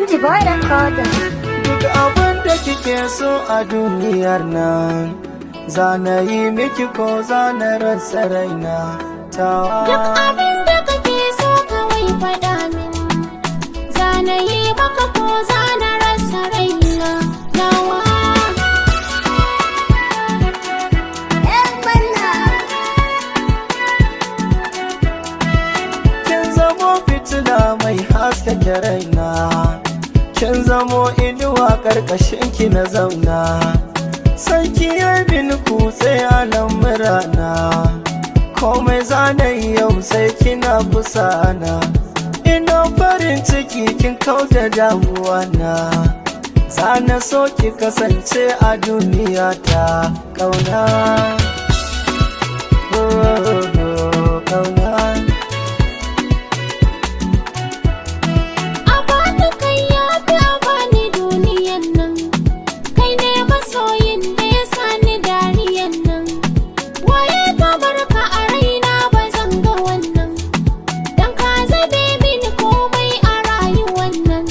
MG boy recorder. Duk abin da kike so a duniyar nan, zana yi miki ko zana rasa raina tawa. Duk abin da kake so kawai faɗa min, zana yi maka ko zana rasa raina nawa. Kin zamo fitila mai haskake raina, kin zamo inuwa ƙarƙashin ki na zauna. San ki bin kutse a lamurana, komai zanayi yau sai kina kusa na. Ina farin ciki kin kauda damuwa na, zana so ki kasance a duniya ta ƙauna. Ƙauna. A bani kai ya fi a bani duniyan nan, kai ne masoyin da ya sani dariyan nan. Waye ka barka a raina ba zan ga wannan, dan ka zabe mini komai a rayuwan nan.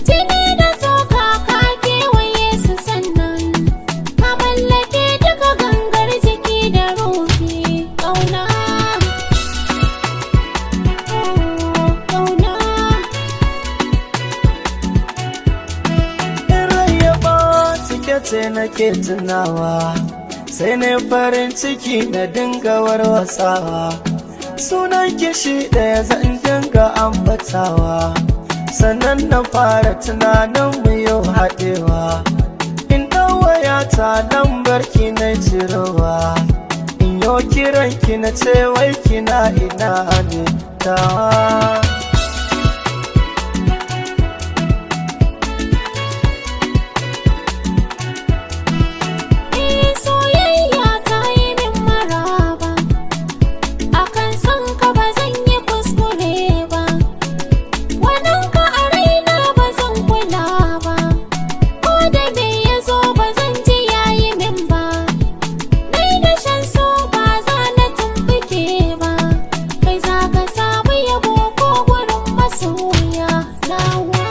Jini da tsoka ka kewaye su sannan, ka mallake duka gangar jiki da ruhi. Ƙauna, ƙauna. Ce nake tunawa, sai ne farin ciki na dinga warwasawa. Sunan kishi ɗaya zan dinga ambatawa, sannan na fara tunanin mu yau haɗewa. In ɗan wayata lambar ki na cirowa, in yau kiran ki na ce wai kina ina ne tawa. Soyayya ta yi min maraba, akan son ka ba zan yi kuskure ba. Wannan ka a raina ba zan kula ba, ko da me ya zo ba zan ji yayi min ba. Nai da shan so ba za na tumɓuke ba, kai za ka samu yabo ko gurin masoya nawa.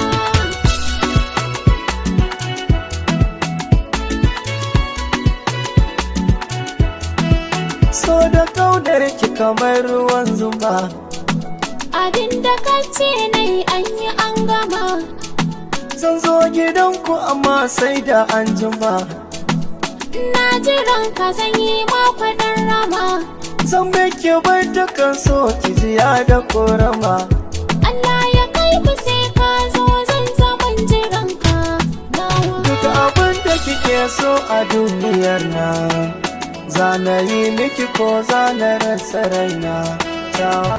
So da ƙaunar ki kamar ruwan zuma, Abin da ka ce nai an yi an gama. zan zo gidanku amma sai da an jima. Na jiran ka zan yi makwadin rama. Zan miki bai dukan so ki jiya da korama. Allah ya kai ku sai ka zo zan zaman jiran ka nawa. Duk abin da kike so a duniyar nan, zana yi miki ko zana rasa raina tawa.